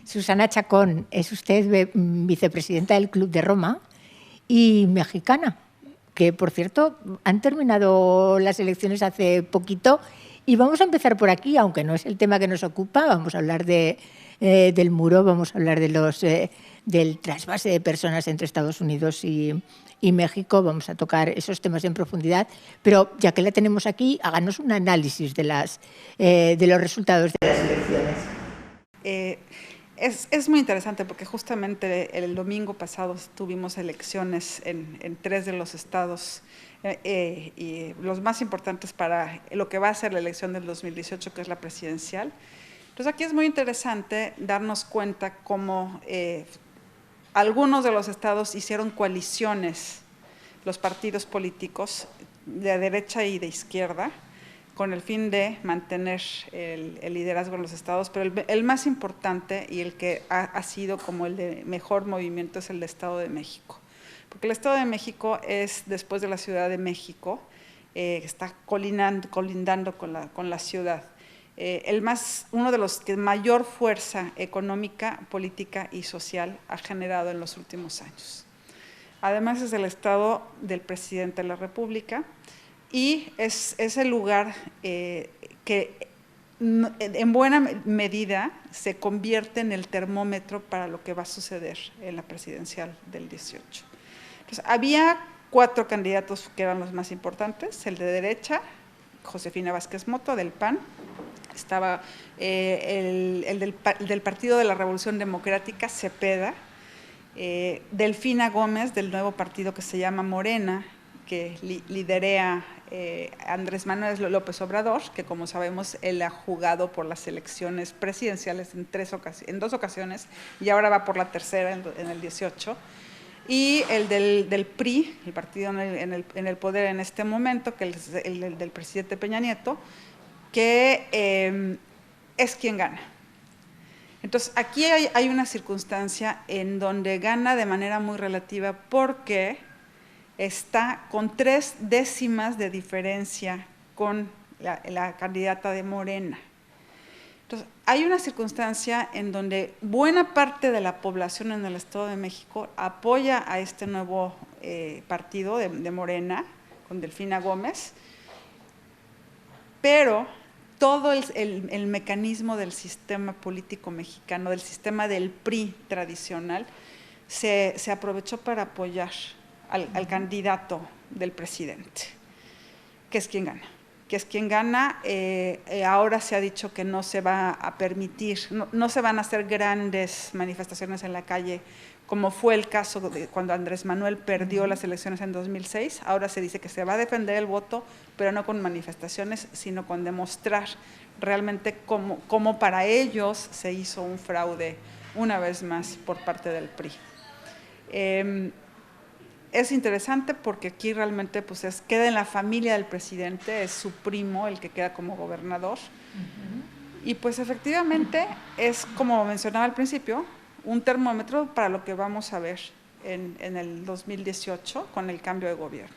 Susana Chacón, es usted vicepresidenta del Club de Roma y mexicana, que por cierto han terminado las elecciones hace poquito y vamos a empezar por aquí, aunque no es el tema que nos ocupa. Vamos a hablar del muro, vamos a hablar del trasvase de personas entre Estados Unidos y México, vamos a tocar esos temas en profundidad, pero ya que la tenemos aquí, háganos un análisis de los resultados de las elecciones. Es muy interesante porque justamente el domingo pasado tuvimos elecciones en 3 de los estados y los más importantes para lo que va a ser la elección del 2018, que es la presidencial. Entonces aquí es muy interesante darnos cuenta cómo algunos de los estados hicieron coaliciones, los partidos políticos de derecha y de izquierda, con el fin de mantener el liderazgo en los estados, pero el más importante y el que ha sido como el de mejor movimiento es el de Estado de México. Porque el Estado de México es, después de la Ciudad de México, está colindando con la ciudad. Uno de los que mayor fuerza económica, política y social ha generado en los últimos años. Además es el estado del presidente de la República, y es el lugar que en buena medida se convierte en el termómetro para lo que va a suceder en la presidencial del 18. Entonces, había 4 candidatos que eran los más importantes: el de derecha, Josefina Vázquez Mota, del PAN; estaba el del Partido de la Revolución Democrática, Cepeda; Delfina Gómez, del nuevo partido que se llama Morena, que liderea Andrés Manuel López Obrador, que como sabemos él ha jugado por las elecciones presidenciales en 2 ocasiones y ahora va por la tercera en el 18, y el del PRI, el partido en el poder en este momento, que es el del presidente Peña Nieto, que es quien gana. Entonces aquí hay una circunstancia en donde gana de manera muy relativa porque está con 3 décimas de diferencia con la candidata de Morena. Entonces, hay una circunstancia en donde buena parte de la población en el Estado de México apoya a este nuevo partido de Morena, con Delfina Gómez, pero todo el mecanismo del sistema político mexicano, del sistema del PRI tradicional, se aprovechó para apoyar al candidato del presidente, que es quien gana. Ahora se ha dicho que no se va a permitir, no se van a hacer grandes manifestaciones en la calle, como fue el caso de cuando Andrés Manuel perdió las elecciones en 2006. Ahora se dice que se va a defender el voto, pero no con manifestaciones, sino con demostrar realmente cómo para ellos se hizo un fraude una vez más por parte del PRI. Es interesante porque aquí realmente pues queda en la familia del presidente, es su primo el que queda como gobernador. Y pues efectivamente es, como mencionaba al principio, un termómetro para lo que vamos a ver en el 2018 con el cambio de gobierno.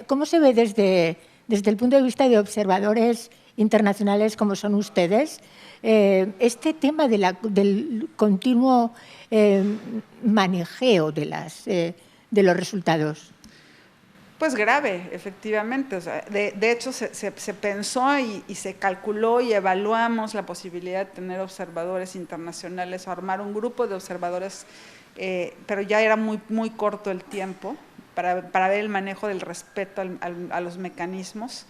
¿Cómo se ve desde el punto de vista de observadores internacionales como son ustedes, este tema del continuo manejeo de los resultados? Pues grave, efectivamente. O sea, de hecho, se pensó y se calculó y evaluamos la posibilidad de tener observadores internacionales o armar un grupo de observadores, pero ya era muy corto el tiempo para ver el manejo del respeto a los mecanismos.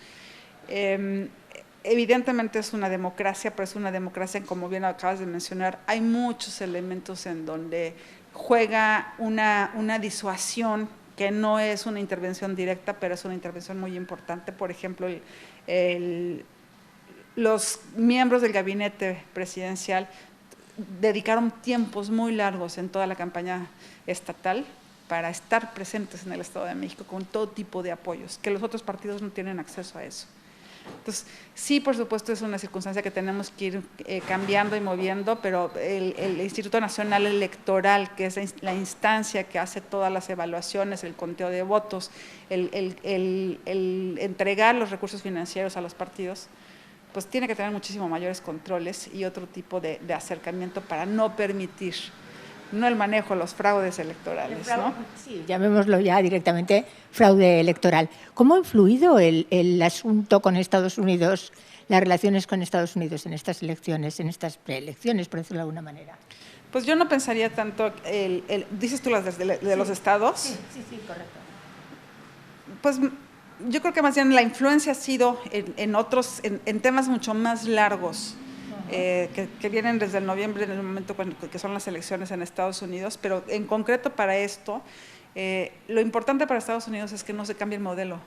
Evidentemente es una democracia, pero es una democracia, como bien acabas de mencionar, hay muchos elementos en donde juega una disuasión, que no es una intervención directa, pero es una intervención muy importante. Por ejemplo, los miembros del gabinete presidencial dedicaron tiempos muy largos en toda la campaña estatal para estar presentes en el Estado de México con todo tipo de apoyos, que los otros partidos no tienen acceso a eso. Entonces, sí, por supuesto, es una circunstancia que tenemos que ir cambiando y moviendo, pero el Instituto Nacional Electoral, que es la instancia que hace todas las evaluaciones, el conteo de votos, el entregar los recursos financieros a los partidos, pues tiene que tener muchísimo mayores controles y otro tipo de acercamiento para no permitir no el manejo, los fraudes electorales, ¿no? Sí, llamémoslo ya directamente fraude electoral. ¿Cómo ha influido el asunto con Estados Unidos, las relaciones con Estados Unidos en estas elecciones, en estas preelecciones, por decirlo de alguna manera? Pues yo no pensaría tanto, dices tú las de los estados. Sí, correcto. Pues yo creo que más bien la influencia ha sido en temas mucho más largos, que vienen desde el noviembre, en el momento que son las elecciones en Estados Unidos, pero en concreto para esto, lo importante para Estados Unidos es que no se cambie el modelo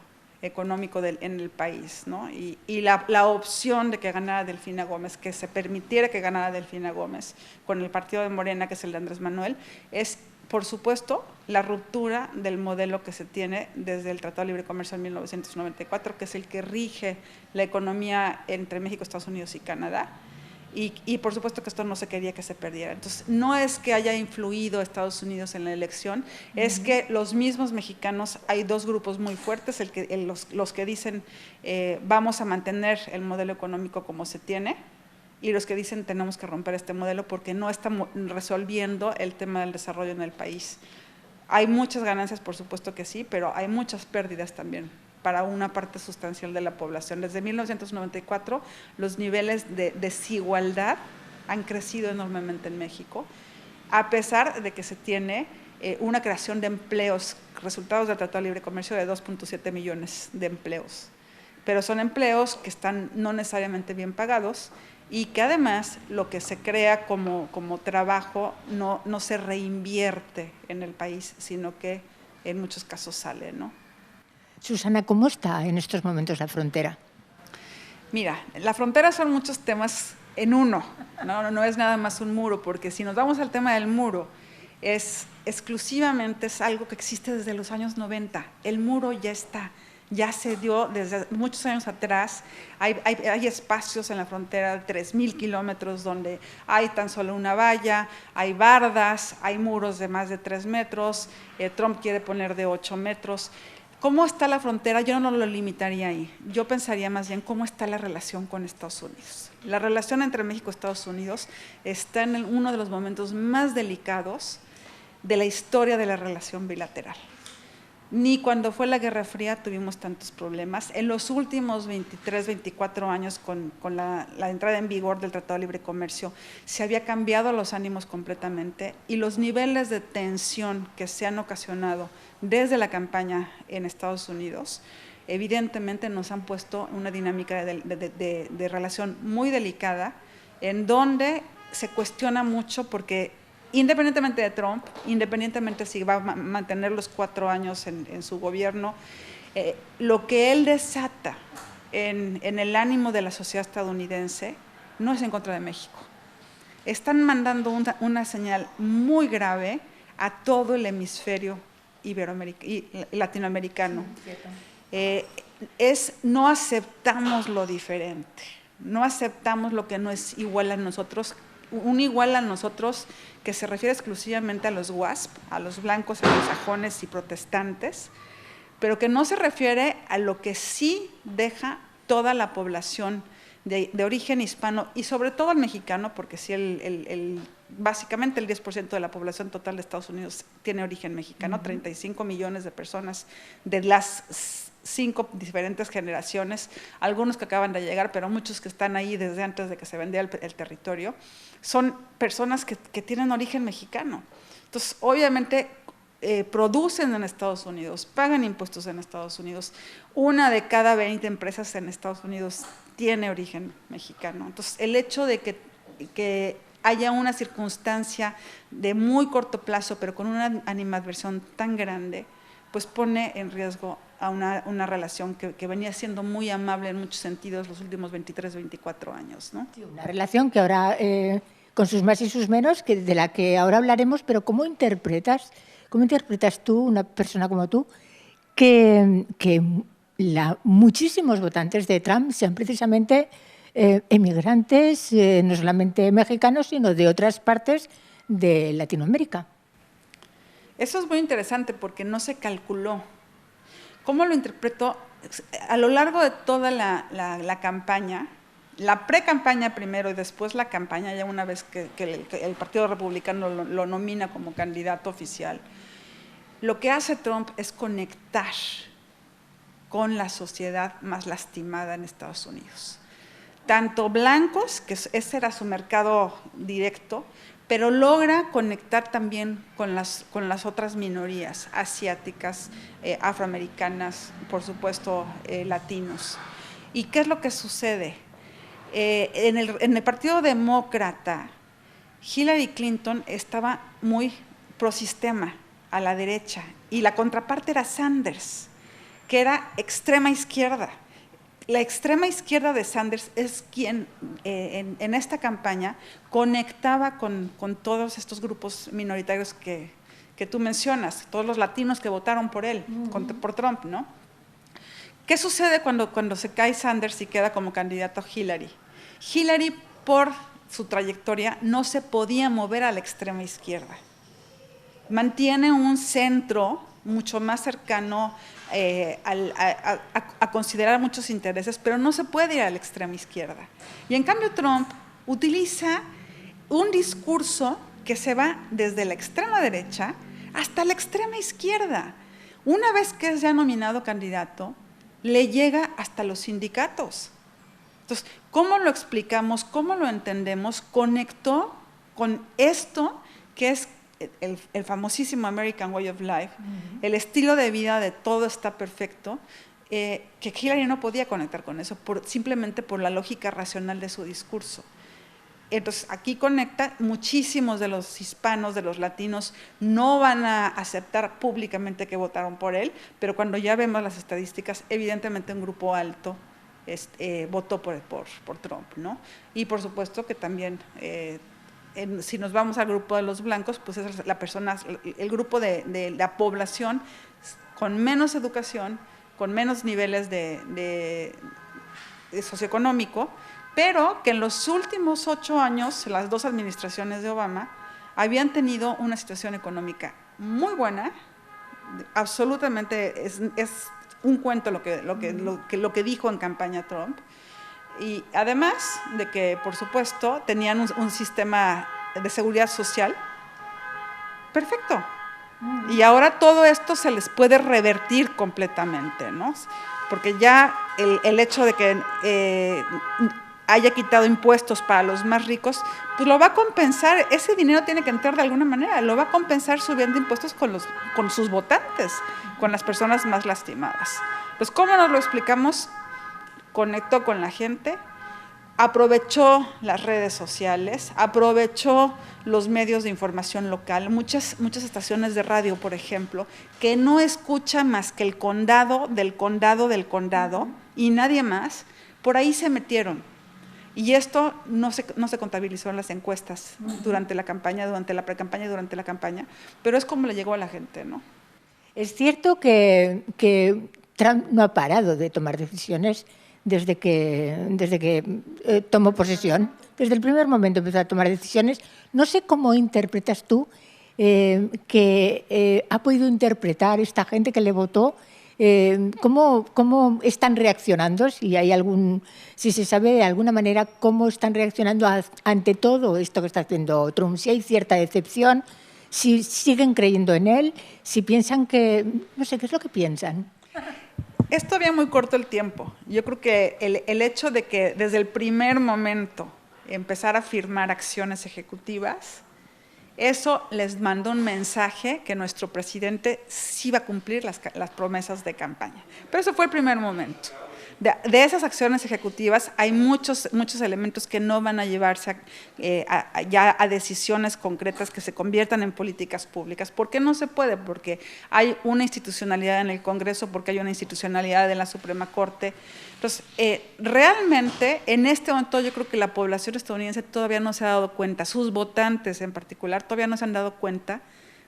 económico en el país, ¿no? Y la opción de que ganara Delfina Gómez, que se permitiera que ganara Delfina Gómez con el partido de Morena, que es el de Andrés Manuel, es, por supuesto, la ruptura del modelo que se tiene desde el Tratado de Libre Comercio en 1994, que es el que rige la economía entre México, Estados Unidos y Canadá. Y por supuesto que esto no se quería que se perdiera. Entonces, no es que haya influido Estados Unidos en la elección, es que los mismos mexicanos, hay dos grupos muy fuertes, los que dicen vamos a mantener el modelo económico como se tiene, y los que dicen tenemos que romper este modelo porque no estamos resolviendo el tema del desarrollo en el país. Hay muchas ganancias, por supuesto que sí, pero hay muchas pérdidas también para una parte sustancial de la población. Desde 1994 los niveles de desigualdad han crecido enormemente en México, a pesar de que se tiene una creación de empleos, resultados del Tratado de Libre Comercio de 2.7 millones de empleos, pero son empleos que están no necesariamente bien pagados y que además lo que se crea como trabajo no se reinvierte en el país, sino que en muchos casos sale, ¿no? Susana, ¿cómo está en estos momentos la frontera? Mira, la frontera son muchos temas en uno, no es nada más un muro, porque si nos vamos al tema del muro, exclusivamente es algo que existe desde los años 90, el muro ya está, ya se dio desde muchos años atrás, hay espacios en la frontera de 3,000 kilómetros donde hay tan solo una valla, hay bardas, hay muros de más de 3 metros, Trump quiere poner de 8 metros, ¿cómo está la frontera? Yo no lo limitaría ahí. Yo pensaría más bien cómo está la relación con Estados Unidos. La relación entre México y Estados Unidos está en uno de los momentos más delicados de la historia de la relación bilateral. Ni cuando fue la Guerra Fría tuvimos tantos problemas. En los últimos 23, 24 años, con la entrada en vigor del Tratado de Libre Comercio, se había cambiado los ánimos completamente y los niveles de tensión que se han ocasionado desde la campaña en Estados Unidos, evidentemente nos han puesto una dinámica de relación muy delicada, en donde se cuestiona mucho porque independientemente de Trump, independientemente si va a mantener los 4 años en su gobierno, lo que él desata en el ánimo de la sociedad estadounidense no es en contra de México. Están mandando una señal muy grave a todo el hemisferio y latinoamericano. No aceptamos lo diferente, no aceptamos lo que no es igual a nosotros, un igual a nosotros que se refiere exclusivamente a los WASP, a los blancos, anglosajones y protestantes, pero que no se refiere a lo que sí deja toda la población de origen hispano y sobre todo el mexicano, porque sí básicamente el 10% de la población total de Estados Unidos tiene origen mexicano, 35 millones de personas de las 5 diferentes generaciones, algunos que acaban de llegar, pero muchos que están ahí desde antes de que se vendía el territorio, son personas que tienen origen mexicano. Entonces, obviamente, producen en Estados Unidos, pagan impuestos en Estados Unidos. 1 de cada 20 empresas en Estados Unidos tiene origen mexicano. Entonces, el hecho de que haya una circunstancia de muy corto plazo, pero con una animadversión tan grande, pues pone en riesgo a una relación que venía siendo muy amable en muchos sentidos los últimos 23, 24 años, ¿no? Sí, una relación que ahora, con sus más y sus menos, de la que ahora hablaremos, pero ¿cómo interpretas tú, una persona como tú, que muchísimos votantes de Trump sean precisamente emigrantes, no solamente mexicanos, sino de otras partes de Latinoamérica? Eso es muy interesante porque no se calculó. ¿Cómo lo interpretó? A lo largo de toda la campaña, la pre-campaña primero y después la campaña, ya una vez que el Partido Republicano lo nomina como candidato oficial, lo que hace Trump es conectar con la sociedad más lastimada en Estados Unidos. Tanto blancos, que ese era su mercado directo, pero logra conectar también con las otras minorías asiáticas, afroamericanas, por supuesto, latinos. ¿Y qué es lo que sucede? En el Partido Demócrata, Hillary Clinton estaba muy prosistema a la derecha y la contraparte era Sanders, que era extrema izquierda. La extrema izquierda de Sanders es quien en esta campaña conectaba con todos estos grupos minoritarios que tú mencionas, todos los latinos que votaron por él, por Trump, ¿no? ¿Qué sucede cuando se cae Sanders y queda como candidato Hillary? Hillary, por su trayectoria, no se podía mover a la extrema izquierda. Mantiene un centro mucho más cercano a considerar muchos intereses, pero no se puede ir a la extrema izquierda. Y en cambio Trump utiliza un discurso que se va desde la extrema derecha hasta la extrema izquierda. Una vez que es ya nominado candidato, le llega hasta los sindicatos. Entonces, ¿cómo lo explicamos? ¿Cómo lo entendemos? Conectó con esto que es el famosísimo American Way of Life, el estilo de vida de todo está perfecto, que Hillary no podía conectar con eso, simplemente por la lógica racional de su discurso. Entonces, aquí conecta, muchísimos de los hispanos, de los latinos, no van a aceptar públicamente que votaron por él, pero cuando ya vemos las estadísticas, evidentemente un grupo alto votó por Trump, ¿no? Y por supuesto que también, si nos vamos al grupo de los blancos, pues es el grupo de la población con menos educación, con menos niveles de socioeconómico, pero que en los últimos 8 años, las 2 administraciones de Obama, habían tenido una situación económica muy buena, absolutamente es un cuento lo que dijo en campaña Trump, y además de que, por supuesto, tenían un sistema de seguridad social perfecto. Y ahora todo esto se les puede revertir completamente, ¿no? Porque ya el hecho de que haya quitado impuestos para los más ricos, pues lo va a compensar, ese dinero tiene que entrar de alguna manera, lo va a compensar subiendo impuestos con sus votantes, con las personas más lastimadas. Pues, ¿cómo nos lo explicamos? Conectó con la gente, aprovechó las redes sociales, aprovechó los medios de información local, muchas estaciones de radio, por ejemplo, que no escucha más que el condado del condado del condado y nadie más, por ahí se metieron. Y esto no se contabilizó en las encuestas durante la campaña, durante la pre-campaña y durante la campaña, pero es como le llegó a la gente, ¿no? Es cierto que Trump no ha parado de tomar decisiones desde que tomó posesión. Desde el primer momento empezó a tomar decisiones. No sé cómo interpretas tú que ha podido interpretar esta gente que le votó. ¿Cómo están reaccionando? Si se sabe de alguna manera cómo están reaccionando ante todo esto que está haciendo Trump, si hay cierta decepción, si siguen creyendo en él, si piensan que, no sé, ¿qué es lo que piensan? Es todavía muy corto el tiempo. Yo creo que el hecho de que desde el primer momento empezar a firmar acciones ejecutivas, eso les mandó un mensaje que nuestro presidente sí va a cumplir las promesas de campaña. Pero eso fue el primer momento. De esas acciones ejecutivas hay muchos elementos que no van a llevarse ya a decisiones concretas que se conviertan en políticas públicas. ¿Por qué no se puede? Porque hay una institucionalidad en el Congreso, porque hay una institucionalidad en la Suprema Corte. Entonces, realmente, en este momento yo creo que la población estadounidense todavía no se ha dado cuenta, sus votantes en particular todavía no se han dado cuenta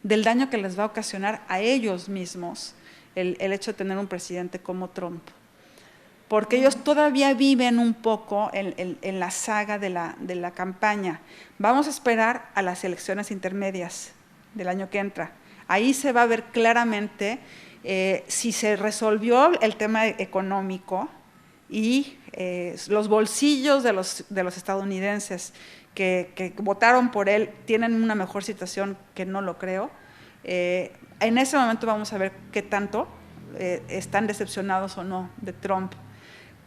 del daño que les va a ocasionar a ellos mismos el hecho de tener un presidente como Trump. Porque ellos todavía viven un poco en la saga de la campaña. Vamos a esperar a las elecciones intermedias del año que entra. Ahí se va a ver claramente si se resolvió el tema económico, y los bolsillos de los estadounidenses que votaron por él tienen una mejor situación, que no lo creo. En ese momento vamos a ver qué tanto están decepcionados o no de Trump.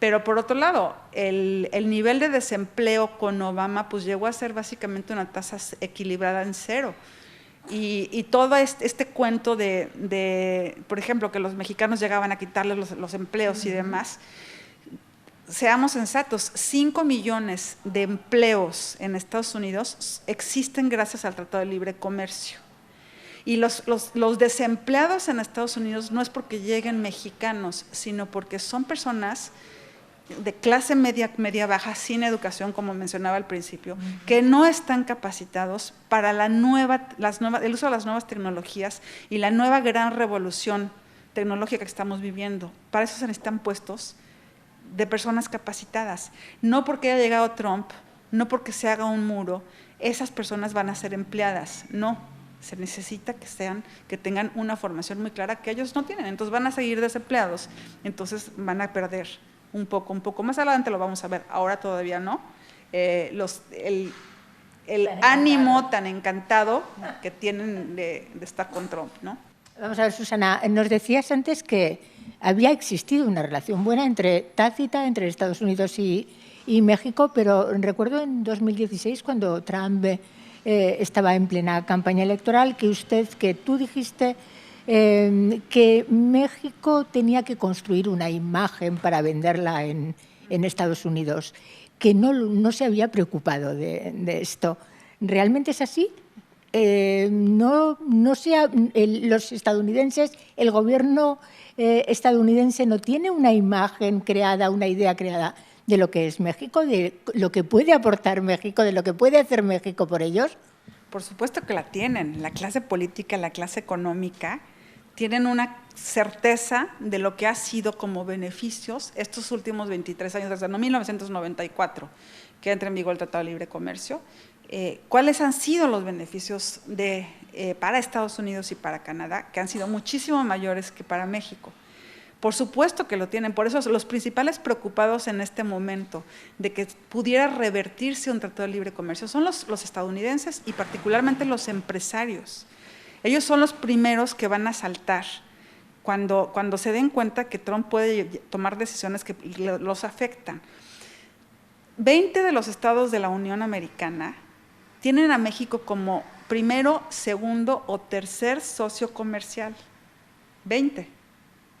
Pero por otro lado, el nivel de desempleo con Obama pues llegó a ser básicamente una tasa equilibrada en cero. Y todo este cuento por ejemplo, que los mexicanos llegaban a quitarles los empleos y demás, seamos sensatos, 5 millones de empleos en Estados Unidos existen gracias al Tratado de Libre Comercio. Y los desempleados en Estados Unidos no es porque lleguen mexicanos, sino porque son personas de clase media baja, sin educación, como mencionaba al principio, que no están capacitados para el uso de las nuevas tecnologías y la nueva gran revolución tecnológica que estamos viviendo. Para eso se necesitan puestos de personas capacitadas. No porque haya llegado Trump, no porque se haga un muro, esas personas van a ser empleadas. No, se necesita que tengan una formación muy clara que ellos no tienen. Entonces van a seguir desempleados, entonces van a perder un poco. Más adelante lo vamos a ver, ahora todavía no. El ánimo tan encantado que tienen de estar con Trump, ¿no? Vamos a ver, Susana, nos decías antes que había existido una relación buena tácita entre Estados Unidos y México, pero recuerdo en 2016, cuando Trump estaba en plena campaña electoral, que tú dijiste que México tenía que construir una imagen para venderla en Estados Unidos, que no se había preocupado de esto. ¿Realmente es así? Los estadounidenses, el gobierno estadounidense no tiene una imagen creada, una idea creada de lo que es México, de lo que puede aportar México, de lo que puede hacer México por ellos. Por supuesto que la tienen. La clase política, la clase económica tienen una certeza de lo que ha sido como beneficios estos últimos 23 años, desde 1994, que entra en vigor el Tratado de Libre Comercio. ¿Cuáles han sido los beneficios para Estados Unidos y para Canadá, que han sido muchísimo mayores que para México? Por supuesto que lo tienen, por eso los principales preocupados en este momento de que pudiera revertirse un Tratado de Libre Comercio son los estadounidenses y particularmente los empresarios. Ellos son los primeros que van a saltar cuando se den cuenta que Trump puede tomar decisiones que los afectan. 20 de los estados de la Unión Americana tienen a México como primero, segundo o tercer socio comercial. 20,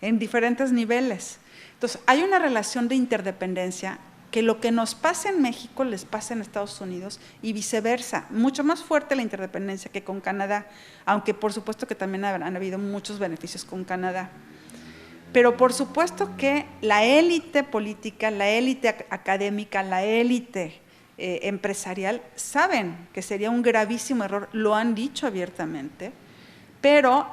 en diferentes niveles. Entonces, hay una relación de interdependencia que lo que nos pasa en México les pasa en Estados Unidos y viceversa. Mucho más fuerte la interdependencia que con Canadá, aunque por supuesto que también han habido muchos beneficios con Canadá. Pero por supuesto que la élite política, la élite académica, la élite empresarial saben que sería un gravísimo error, lo han dicho abiertamente, pero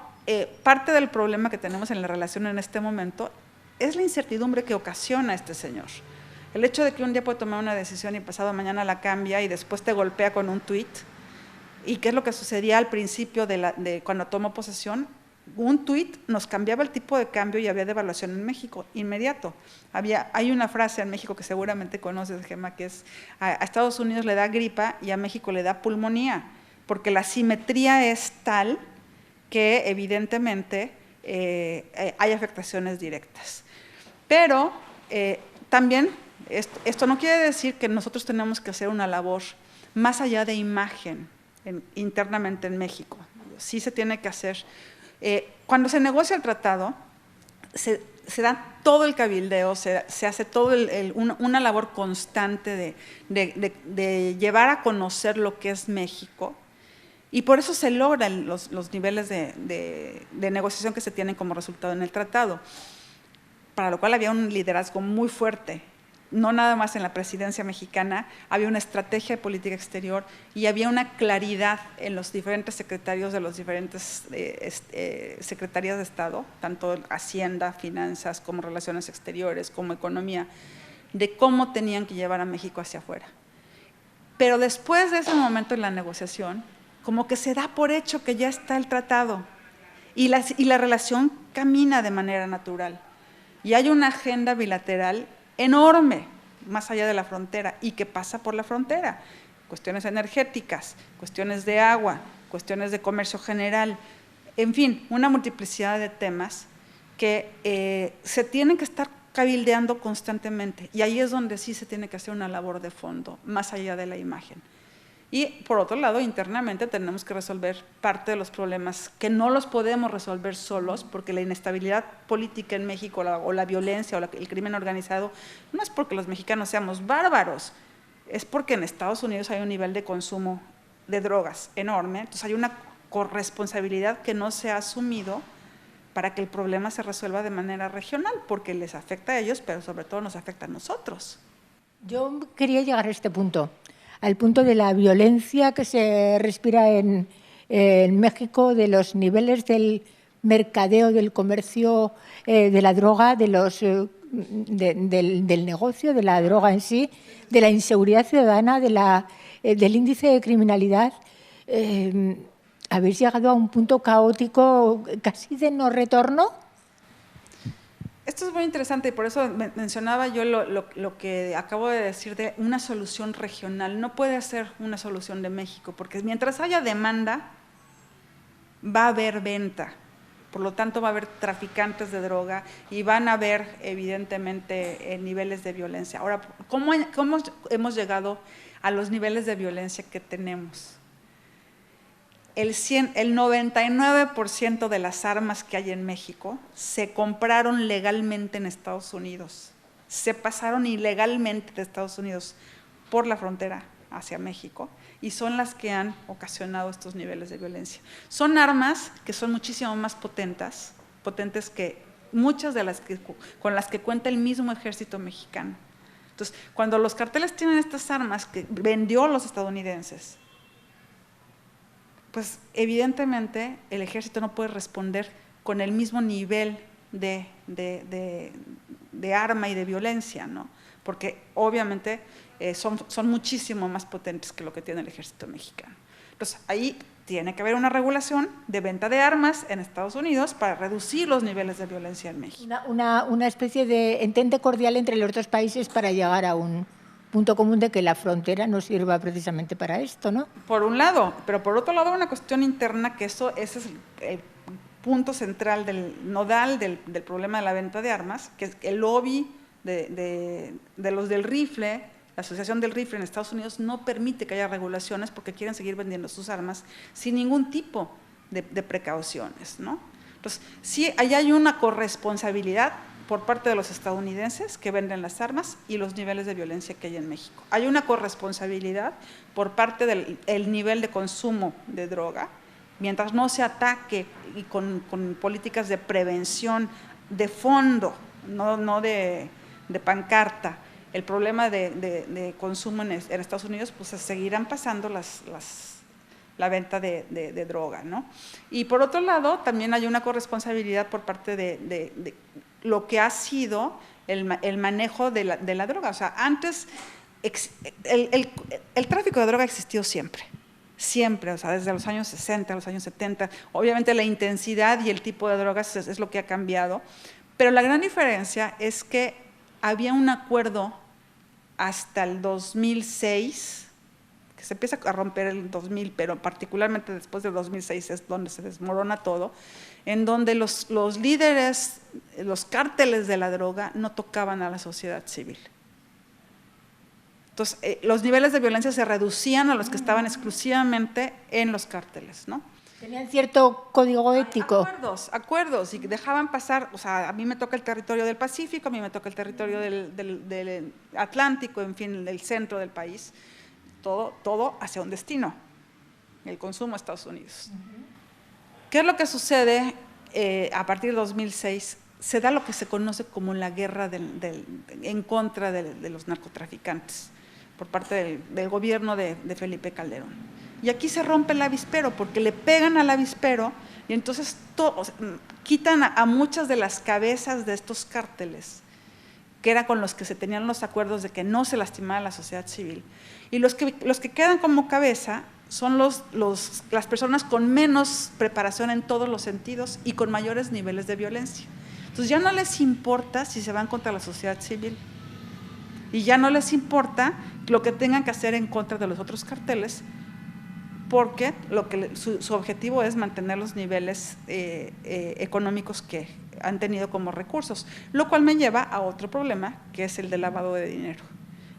parte del problema que tenemos en la relación en este momento es la incertidumbre que ocasiona este señor. El hecho de que un día puede tomar una decisión y pasado mañana la cambia y después te golpea con un tuit, y qué es lo que sucedía al principio de cuando tomó posesión. Un tuit nos cambiaba el tipo de cambio y había devaluación en México, inmediato. Hay una frase en México que seguramente conoces, Gemma, que es: a Estados Unidos le da gripa y a México le da pulmonía, porque la simetría es tal que evidentemente hay afectaciones directas. Pero también esto no quiere decir que nosotros tenemos que hacer una labor más allá de imagen internamente en México. Sí se tiene que hacer. Cuando se negocia el tratado, se da todo el cabildeo, se hace todo una labor constante de llevar a conocer lo que es México, y por eso se logran los niveles de negociación que se tienen como resultado en el tratado, para lo cual había un liderazgo muy fuerte. No nada más en la presidencia mexicana, había una estrategia de política exterior y había una claridad en los diferentes secretarios de los diferentes secretarías de Estado, tanto Hacienda, Finanzas, como Relaciones Exteriores, como Economía, de cómo tenían que llevar a México hacia afuera. Pero después de ese momento en la negociación, como que se da por hecho que ya está el tratado y la relación camina de manera natural. Y hay una agenda bilateral enorme, más allá de la frontera, y que pasa por la frontera. Cuestiones energéticas, cuestiones de agua, cuestiones de comercio general, en fin, una multiplicidad de temas que se tienen que estar cabildeando constantemente, y ahí es donde sí se tiene que hacer una labor de fondo, más allá de la imagen. Y por otro lado, internamente tenemos que resolver parte de los problemas que no los podemos resolver solos, porque la inestabilidad política en México o la violencia o el crimen organizado no es porque los mexicanos seamos bárbaros, es porque en Estados Unidos hay un nivel de consumo de drogas enorme, entonces hay una corresponsabilidad que no se ha asumido para que el problema se resuelva de manera regional, porque les afecta a ellos, pero sobre todo nos afecta a nosotros. Yo quería llegar a este punto, al punto de la violencia que se respira en México, de los niveles del mercadeo, del comercio de la droga, del negocio de la droga en sí, de la inseguridad ciudadana, del índice de criminalidad. ¿Habéis llegado a un punto caótico casi de no retorno? Esto es muy interesante y por eso mencionaba yo lo que acabo de decir de una solución regional. No puede ser una solución de México, porque mientras haya demanda, va a haber venta. Por lo tanto, va a haber traficantes de droga y van a haber, evidentemente, niveles de violencia. Ahora, ¿cómo hemos llegado a los niveles de violencia que tenemos? El 99% de las armas que hay en México se compraron legalmente en Estados Unidos, se pasaron ilegalmente de Estados Unidos por la frontera hacia México y son las que han ocasionado estos niveles de violencia. Son armas que son muchísimo más potentes que muchas de las con las que cuenta el mismo ejército mexicano. Entonces, cuando los carteles tienen estas armas que vendió los estadounidenses, pues evidentemente el ejército no puede responder con el mismo nivel de arma y de violencia, ¿no? Porque obviamente son muchísimo más potentes que lo que tiene el ejército mexicano. Entonces ahí tiene que haber una regulación de venta de armas en Estados Unidos para reducir los niveles de violencia en México. Una especie de entente cordial entre los dos países para llegar a un punto común de que la frontera no sirva precisamente para esto, ¿no? Por un lado, pero por otro lado una cuestión interna que ese es el punto central nodal del problema de la venta de armas, que es el lobby de los del rifle, la Asociación del Rifle en Estados Unidos no permite que haya regulaciones porque quieren seguir vendiendo sus armas sin ningún tipo de precauciones, ¿no? Entonces, sí, ahí hay una corresponsabilidad por parte de los estadounidenses que venden las armas y los niveles de violencia que hay en México. Hay una corresponsabilidad por parte del nivel de consumo de droga, mientras no se ataque y con políticas de prevención de fondo, no de pancarta, el problema de consumo en Estados Unidos, pues se seguirán pasando la venta de droga, ¿no? Y por otro lado, también hay una corresponsabilidad por parte de lo que ha sido el manejo de la droga. O sea, antes el tráfico de droga ha existido siempre, o sea, desde los años 60, los años 70. Obviamente la intensidad y el tipo de drogas es lo que ha cambiado, pero la gran diferencia es que había un acuerdo hasta el 2006, que se empieza a romper el 2000, pero particularmente después del 2006 es donde se desmorona todo, en donde los líderes, los cárteles de la droga no tocaban a la sociedad civil. Entonces, los niveles de violencia se reducían a los que estaban exclusivamente en los cárteles, ¿no? Tenían cierto código ético. Acuerdos, y dejaban pasar, o sea, a mí me toca el territorio del Pacífico, a mí me toca el territorio del Atlántico, en fin, del centro del país, todo hacia un destino, el consumo a Estados Unidos. ¿Qué es lo que sucede a partir de 2006? Se da lo que se conoce como la guerra en contra de los narcotraficantes por parte del gobierno de Felipe Calderón. Y aquí se rompe el avispero porque le pegan al avispero y entonces quitan a muchas de las cabezas de estos cárteles, que era con los que se tenían los acuerdos de que no se lastimara a la sociedad civil. Y los que quedan como cabeza son las personas con menos preparación en todos los sentidos y con mayores niveles de violencia. Entonces ya no les importa si se van contra la sociedad civil, y ya no les importa lo que tengan que hacer en contra de los otros carteles, porque su objetivo es mantener los niveles económicos que han tenido como recursos, lo cual me lleva a otro problema, que es el del lavado de dinero.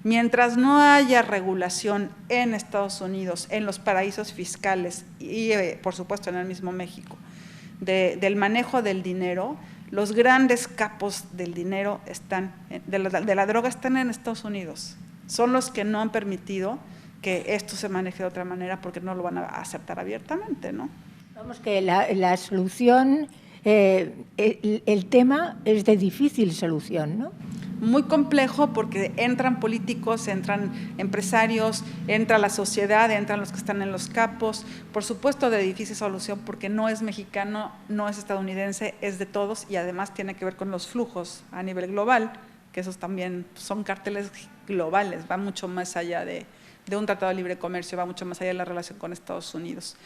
Mientras no haya regulación en Estados Unidos, en los paraísos fiscales y por supuesto en el mismo México, del manejo del dinero, los grandes capos del dinero de la droga están en Estados Unidos. Son los que no han permitido que esto se maneje de otra manera porque no lo van a aceptar abiertamente, ¿no? Vamos, que la solución, el tema es de difícil solución, ¿no? Muy complejo porque entran políticos, entran empresarios, entra la sociedad, entran los que están en los capos, por supuesto de difícil solución porque no es mexicano, no es estadounidense, es de todos y además tiene que ver con los flujos a nivel global, que esos también son cárteles globales, va mucho más allá de un tratado de libre comercio, va mucho más allá de la relación con Estados Unidos.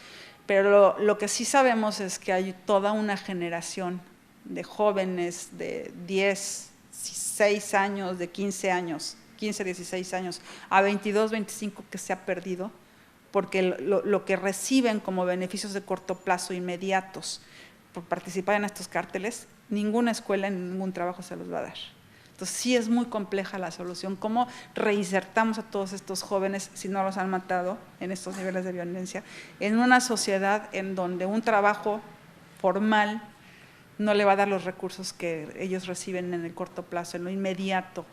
Pero lo que sí sabemos es que hay toda una generación de jóvenes de 16 años, de 15 años, 15, 16 años, a 22, 25 que se ha perdido, porque lo que reciben como beneficios de corto plazo inmediatos por participar en estos cárteles, ninguna escuela ni ningún trabajo se los va a dar. Entonces sí es muy compleja la solución, cómo reinsertamos a todos estos jóvenes si no los han matado en estos niveles de violencia, en una sociedad en donde un trabajo formal no le va a dar los recursos que ellos reciben en el corto plazo, en lo inmediato,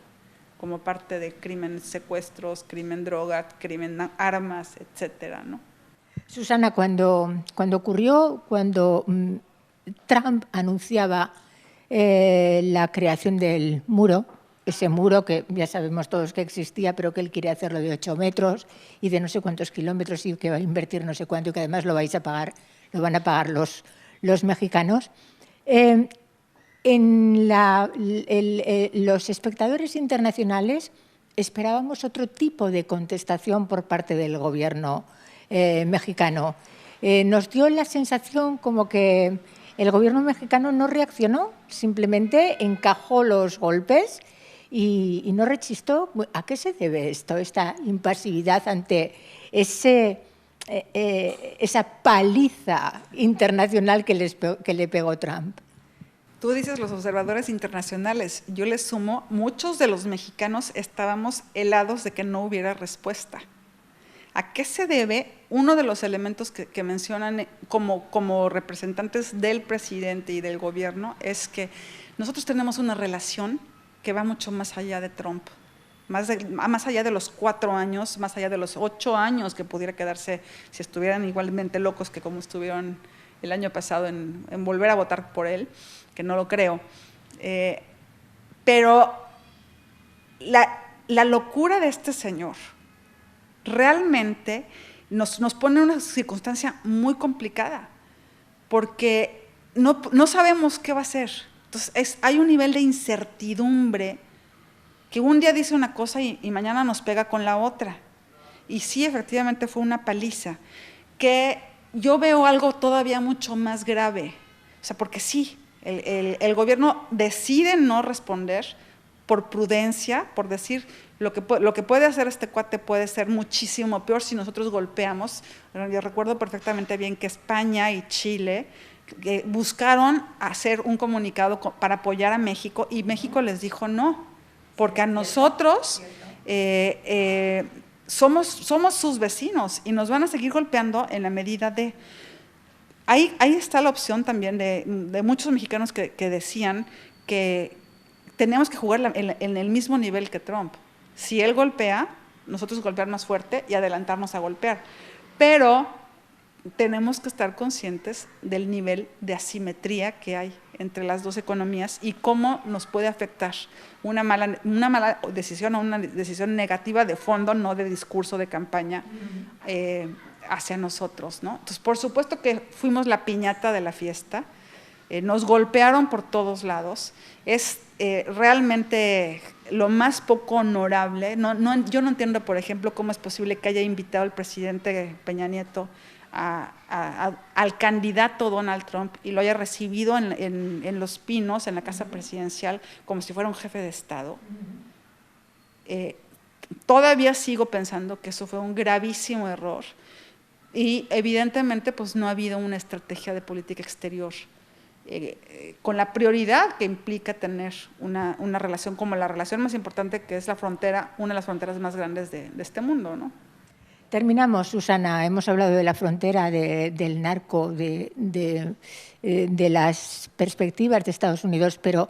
como parte de crimen secuestros, crimen droga, crimen armas, etcétera, ¿no? Susana, cuando Trump anunciaba la creación del muro, ese muro que ya sabemos todos que existía, pero que él quiere hacerlo de 8 metros y de no sé cuántos kilómetros y que va a invertir no sé cuánto y que además lo van a pagar los mexicanos. Los espectadores internacionales esperábamos otro tipo de contestación por parte del gobierno mexicano. Nos dio la sensación como que el gobierno mexicano no reaccionó, simplemente encajó los golpes y no rechistó. ¿A qué se debe esto, esta impasividad ante esa paliza internacional que le pegó Trump? Tú dices los observadores internacionales, yo les sumo, muchos de los mexicanos estábamos helados de que no hubiera respuesta. ¿A qué se debe? Uno de los elementos que mencionan como representantes del presidente y del gobierno es que nosotros tenemos una relación que va mucho más allá de Trump, más allá de los 4 años, más allá de los 8 años que pudiera quedarse si estuvieran igualmente locos que como estuvieron el año pasado en volver a votar por él, que no lo creo. Pero la locura de este señor realmente nos pone en una circunstancia muy complicada, porque no sabemos qué va a hacer. Entonces hay un nivel de incertidumbre que un día dice una cosa y mañana nos pega con la otra. Y sí, efectivamente fue una paliza, que yo veo algo todavía mucho más grave. O sea, porque sí, el gobierno decide no responder por prudencia, por decir lo que puede hacer este cuate puede ser muchísimo peor si nosotros golpeamos. Yo recuerdo perfectamente bien que España y Chile buscaron hacer un comunicado para apoyar a México y México les dijo no, porque a nosotros somos sus vecinos y nos van a seguir golpeando en la medida de… Ahí está la opción también de muchos mexicanos que decían que tenemos que jugar en el mismo nivel que Trump. Si él golpea, nosotros golpear más fuerte y adelantarnos a golpear. Pero tenemos que estar conscientes del nivel de asimetría que hay entre las dos economías y cómo nos puede afectar una mala decisión o una decisión negativa de fondo, no de discurso de campaña hacia nosotros, ¿no? Entonces, por supuesto que fuimos la piñata de la fiesta, nos golpearon por todos lados, es realmente lo más poco honorable. Yo no entiendo, por ejemplo, cómo es posible que haya invitado el presidente Peña Nieto al candidato Donald Trump y lo haya recibido en Los Pinos, en la Casa Presidencial, como si fuera un jefe de Estado. Todavía sigo pensando que eso fue un gravísimo error y evidentemente pues no ha habido una estrategia de política exterior con la prioridad que implica tener una relación como la relación más importante, que es la frontera, una de las fronteras más grandes de este mundo, ¿no? Terminamos, Susana. Hemos hablado de la frontera, del narco, de las perspectivas de Estados Unidos, pero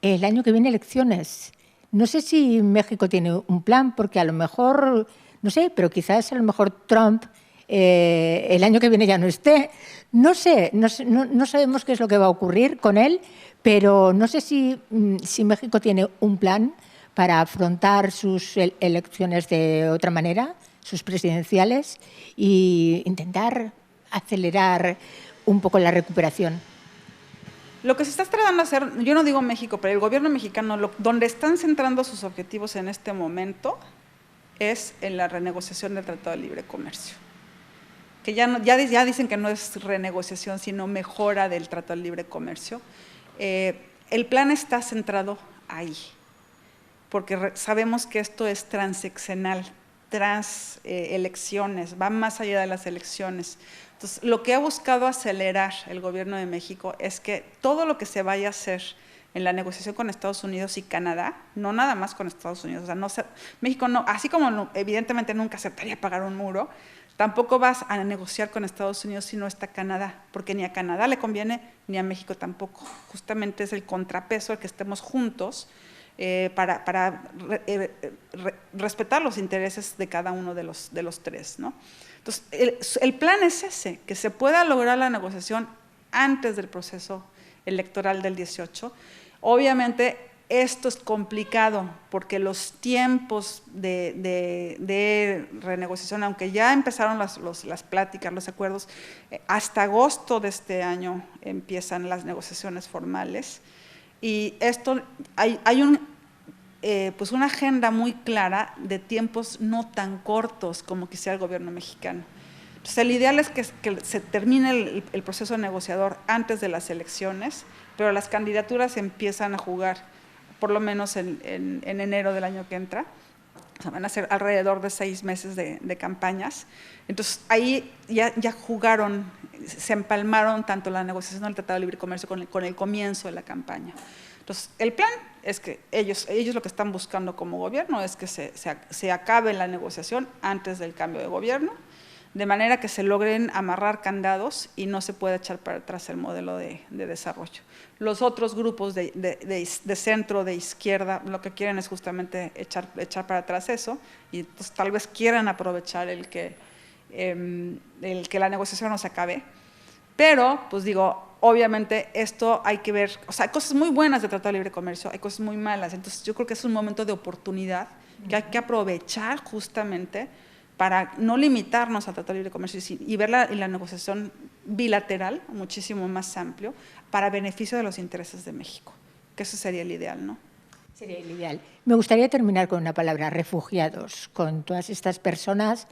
el año que viene elecciones. No sé si México tiene un plan, porque a lo mejor, no sé, pero quizás a lo mejor Trump el año que viene ya no esté. No sé, no sabemos qué es lo que va a ocurrir con él, pero no sé si México tiene un plan para afrontar sus elecciones de otra manera, sus presidenciales, e intentar acelerar un poco la recuperación. Lo que se está tratando de hacer, yo no digo México, pero el gobierno mexicano, donde están centrando sus objetivos en este momento es en la renegociación del Tratado de Libre Comercio. Que ya dicen que no es renegociación, sino mejora del Tratado de Libre Comercio. El plan está centrado ahí, porque sabemos que esto es transeccional, tras elecciones, va más allá de las elecciones. Entonces, lo que ha buscado acelerar el gobierno de México es que todo lo que se vaya a hacer en la negociación con Estados Unidos y Canadá, no nada más con Estados Unidos, o sea, México no, así como evidentemente nunca aceptaría pagar un muro, tampoco vas a negociar con Estados Unidos si no está Canadá, porque ni a Canadá le conviene, ni a México tampoco. Justamente es el contrapeso el que estemos juntos para respetar los intereses de cada uno de los tres, ¿no? Entonces, el plan es ese, que se pueda lograr la negociación antes del proceso electoral del 18. Obviamente, esto es complicado porque los tiempos de renegociación, aunque ya empezaron las pláticas, los acuerdos, hasta agosto de este año empiezan las negociaciones formales. Y esto, hay pues una agenda muy clara de tiempos no tan cortos como quisiera el gobierno mexicano. Entonces, el ideal es que se termine el proceso negociador antes de las elecciones, pero las candidaturas empiezan a jugar por lo menos en enero del año que entra. O sea, van a ser alrededor de 6 meses de campañas. Entonces, ahí ya jugaron, se empalmaron tanto la negociación del Tratado de Libre Comercio con el comienzo de la campaña. Entonces, el plan es que ellos lo que están buscando como gobierno es que se acabe la negociación antes del cambio de gobierno, de manera que se logren amarrar candados y no se pueda echar para atrás el modelo de desarrollo. Los otros grupos de centro, de izquierda, lo que quieren es justamente echar para atrás eso, y pues, tal vez quieran aprovechar el que la negociación no se acabe. Pero, pues digo, obviamente esto hay que ver, o sea, hay cosas muy buenas de Tratado de Libre Comercio, hay cosas muy malas, entonces yo creo que es un momento de oportunidad que hay que aprovechar justamente para no limitarnos al Tratado de Libre Comercio y ver la negociación bilateral muchísimo más amplio para beneficio de los intereses de México, que eso sería el ideal, ¿no? Sería el ideal. Me gustaría terminar con una palabra: refugiados, con todas estas personas,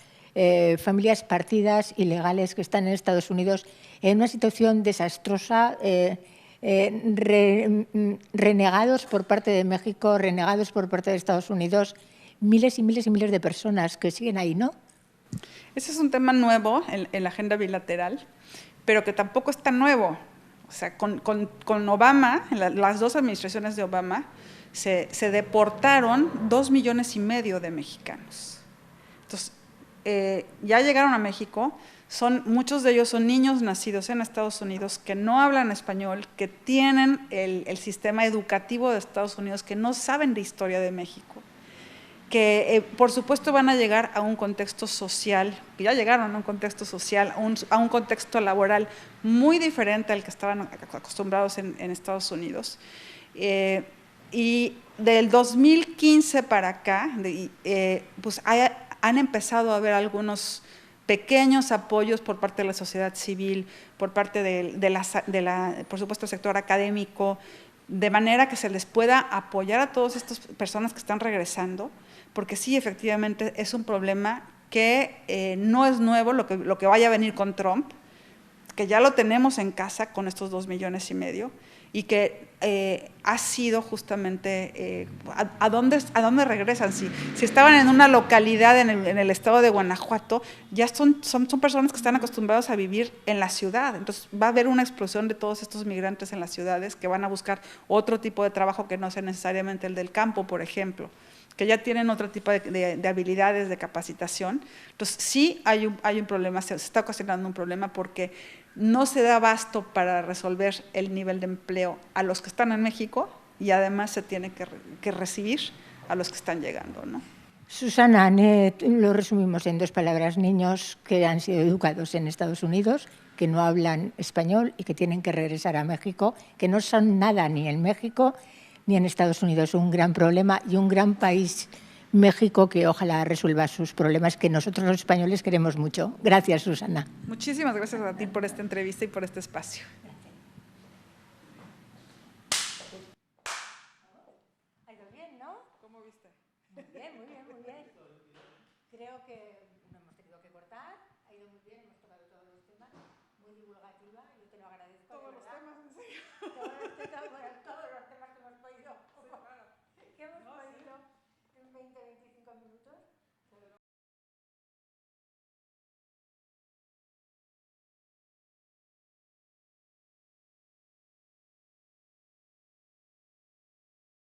familias partidas, ilegales, que están en Estados Unidos en una situación desastrosa, renegados por parte de México, renegados por parte de Estados Unidos, miles y miles y miles de personas que siguen ahí, ¿no? Ese es un tema nuevo en la agenda bilateral, pero que tampoco es tan nuevo. O sea, con Obama, en las 2 administraciones de Obama, se deportaron 2,5 millones de mexicanos. Entonces, ya llegaron a México, muchos de ellos son niños nacidos en Estados Unidos que no hablan español, que tienen el sistema educativo de Estados Unidos, que no saben de historia de México, que por supuesto van a llegar a un contexto social, que ya llegaron a un contexto social, a un contexto laboral muy diferente al que estaban acostumbrados en Estados Unidos. Y del 2015 para acá, pues han empezado a haber algunos pequeños apoyos por parte de la sociedad civil, por parte por supuesto, el sector académico, de manera que se les pueda apoyar a todas estas personas que están regresando, porque sí, efectivamente, es un problema que no es nuevo, lo que vaya a venir con Trump, que ya lo tenemos en casa con estos 2,5 millones, y que ha sido justamente a dónde regresan. Si estaban en una localidad en el estado de Guanajuato, ya son personas que están acostumbrados a vivir en la ciudad. Entonces va a haber una explosión de todos estos migrantes en las ciudades que van a buscar otro tipo de trabajo que no sea necesariamente el del campo, por ejemplo, que ya tienen otro tipo de habilidades, de capacitación. Entonces sí hay un problema, se está ocasionando un problema porque no se da abasto para resolver el nivel de empleo a los que están en México y además se tiene que recibir a los que están llegando, ¿no? Susana, lo resumimos en 2 palabras: niños que han sido educados en Estados Unidos, que no hablan español y que tienen que regresar a México, que no son nada ni en México ni en Estados Unidos. Un gran problema y un gran país, México, que ojalá resuelva sus problemas, que nosotros los españoles queremos mucho. Gracias, Susana. Muchísimas gracias a ti por esta entrevista y por este espacio. Ha ido bien, ¿no? ¿Cómo viste? Muy bien, muy bien, muy bien. Creo que no hemos tenido que cortar, ha ido muy bien, hemos tocado todos los temas, muy divulgativa, yo te lo agradezco. Todos los temas, en serio. Todos los temas que hemos podido en 2025.